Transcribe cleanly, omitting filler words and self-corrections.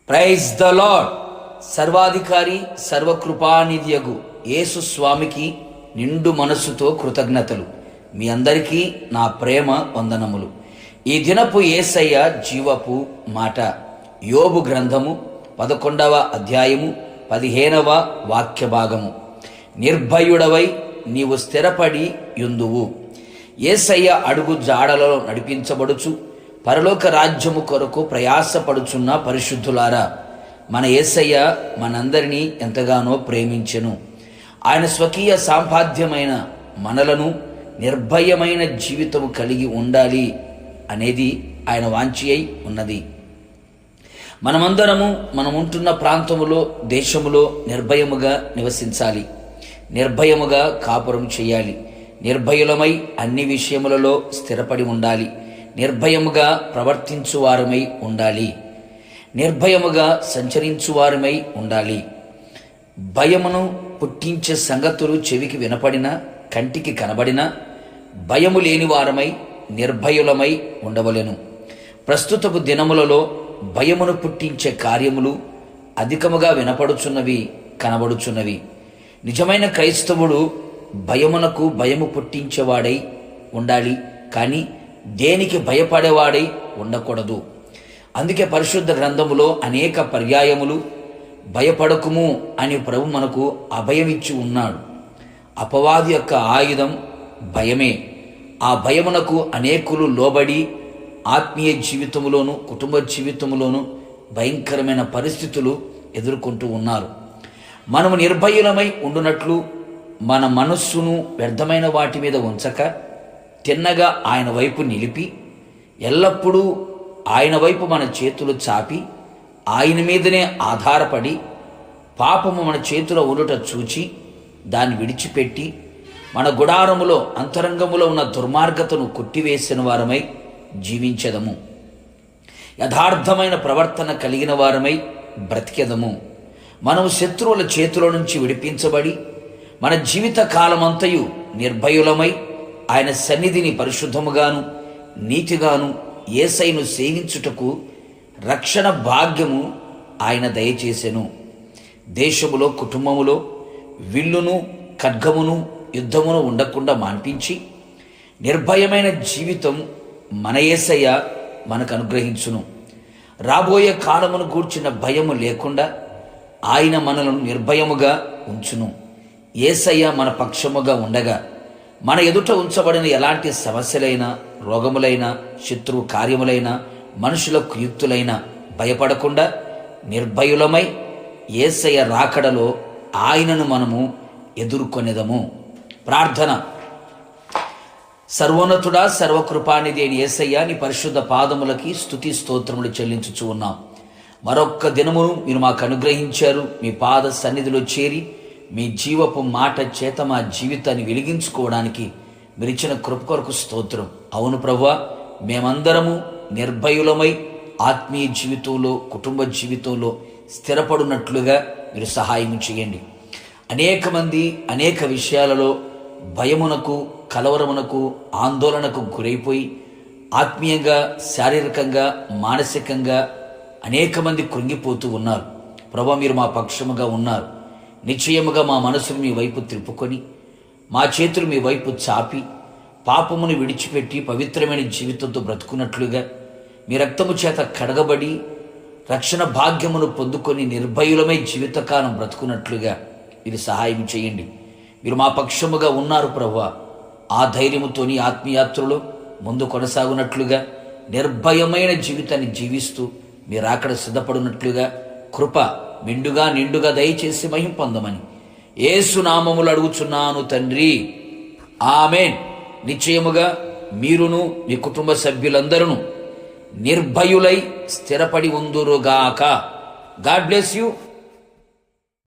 Praise the lord. సర్వాధికారి సర్వకృపానిధియగు యేసు స్వామికి నిండు మనస్సుతో కృతజ్ఞతలు. మీ అందరికీ నా ప్రేమ వందనములు. ఈ దినపు యేసయ్య జీవపు మాట యోబు గ్రంథము 11వ అధ్యాయము 15వ వాక్య భాగము. నిర్భయుడవై నీవు స్థిరపడి యుందువు. యేసయ్య అడుగు జాడలలో నడిపించబడుచు పరలోక రాజ్యము కొరకు ప్రయాసపడుచున్న పరిశుద్ధులారా, మన యేసయ్య మనందరినీ ఎంతగానో ప్రేమించెను. ఆయన స్వకీయ సంపాద్యమైన మనలను నిర్భయమైన జీవితము కలిగి ఉండాలి అనేది ఆయన వాంఛి అయి ఉన్నది. మనమందరము మనం ఉంటున్న ప్రాంతములో, దేశములో నిర్భయముగా నివసించాలి, నిర్భయముగా కాపురం చేయాలి, నిర్భయులమై అన్ని విషయములలో స్థిరపడి ఉండాలి, నిర్భయముగా ప్రవర్తించువారమై ఉండాలి, నిర్భయముగా సంచరించువారమై ఉండాలి. భయమును పుట్టించే సంగతులు చెవికి వినపడిన, కంటికి కనబడిన భయము లేని వారమై నిర్భయులమై ఉండవలెను. ప్రస్తుతపు దినములలో భయమును పుట్టించే కార్యములు అధికముగా వినపడుచున్నవి, కనబడుచున్నవి. నిజమైన క్రైస్తవుడు భయమునకు భయము పుట్టించేవాడై ఉండాలి, కానీ దేనికి భయపడేవాడై ఉండకూడదు. అందుకే పరిశుద్ధ గ్రంథములో అనేక పర్యాయములు భయపడకుము అని ప్రభు మనకు అభయమిచ్చి ఉన్నాడు. అపవాది యొక్క ఆయుధం భయమే. ఆ భయమునకు అనేకులు లోబడి ఆత్మీయ జీవితములోను, కుటుంబ జీవితములోను భయంకరమైన పరిస్థితులు ఎదుర్కొంటూ ఉన్నారు. మనము నిర్భయులమై ఉండునట్లు మన మనస్సును వ్యర్థమైన వాటి మీద ఉంచక తిన్నగా ఆయన వైపు నిలిపి, ఎల్లప్పుడూ ఆయన వైపు మన చేతులు చాపి ఆయన మీదనే ఆధారపడి, పాపము మన చేతిలో ఉండుట చూచి దాన్ని విడిచిపెట్టి మన గుడారములో అంతరంగములో ఉన్న దుర్మార్గతను కొట్టివేసిన వారమై జీవించెదము. యథార్థమైన ప్రవర్తన కలిగిన వారమై బ్రతికెదము. మనము శత్రువుల చేతిలో నుంచి విడిపించబడి మన జీవిత కాలమంతయు నిర్భయులమై ఆయన సన్నిధిని పరిశుద్ధముగాను నీతిగాను యేసయ్యను సేవించుటకు రక్షణ భాగ్యము ఆయన దయచేసెను. దేశములో, కుటుంబములో విల్లును, ఖడ్గమును, యుద్ధమును ఉండకుండా మాన్పించి నిర్భయమైన జీవితం మన యేసయ్య మనకు అనుగ్రహించును. రాబోయే కాలమును గూర్చిన భయము లేకుండా ఆయన మనలను నిర్భయముగా ఉంచును. యేసయ్య మన పక్షముగా ఉండగా మన ఎదుట ఉంచబడిన ఎలాంటి సమస్యలైనా, రోగములైనా, శత్రువు కార్యములైనా, మనుషుల కుయుక్తులైన భయపడకుండా నిర్భయులమై యేసయ్య రాకడలో ఆయనను మనము ఎదుర్కొనేదము. ప్రార్థన. సర్వోన్నతుడా, సర్వకృపానిధి అయిన యేసయ్య, నీ పరిశుద్ధ పాదములకి స్తుతి స్తోత్రములు చెల్లించుచు ఉన్నాం. మరొక్క దినమును మీరు మాకు అనుగ్రహించారు. మీ పాద సన్నిధిలో చేరి మీ జీవపు మాట చేత మా జీవితాన్ని వెలిగించుకోవడానికి మీరు ఇచ్చిన కృప కొరకు స్తోత్రం. అవును ప్రభువా, మేమందరము నిర్భయులమై ఆత్మీయ జీవితంలో, కుటుంబ జీవితంలో స్థిరపడినట్లుగా మీరు సహాయం చేయండి. అనేక మంది అనేక విషయాలలో భయమునకు, కలవరమునకు, ఆందోళనకు గురైపోయి ఆత్మీయంగా, శారీరకంగా, మానసికంగా అనేక మంది కృంగిపోతూ ఉన్నారు. ప్రభువా, మీరు మా పక్షముగా ఉన్నారు. నిశ్చయముగా మా మనసును మీ వైపు త్రిప్పుకొని, మా చేతులు మీ వైపు చాపి, పాపమును విడిచిపెట్టి పవిత్రమైన జీవితంతో బ్రతుకున్నట్లుగా, మీ రక్తము చేత కడగబడి రక్షణ భాగ్యమును పొందుకొని నిర్భయులమై జీవితకాలం బ్రతుకున్నట్లుగా మీరు సహాయం చేయండి. మీరు మా పక్షముగా ఉన్నారు ప్రభువా. ఆ ధైర్యముతోని ఆత్మీయాత్రలో ముందు కొనసాగునట్లుగా, నిర్భయమైన జీవితాన్ని జీవిస్తూ మీరు అక్కడ సిద్ధపడినట్లుగా కృప మెండుగా నిండుగా దయచేసి మహిమ పొందమని యేసు నామములు అడుగుచున్నాను తండ్రి, ఆమేన్. నిశ్చయముగా మీరును మీ కుటుంబ సభ్యులందరూ నిర్భయులై స్థిరపడి ఉందురుగాక. God bless you.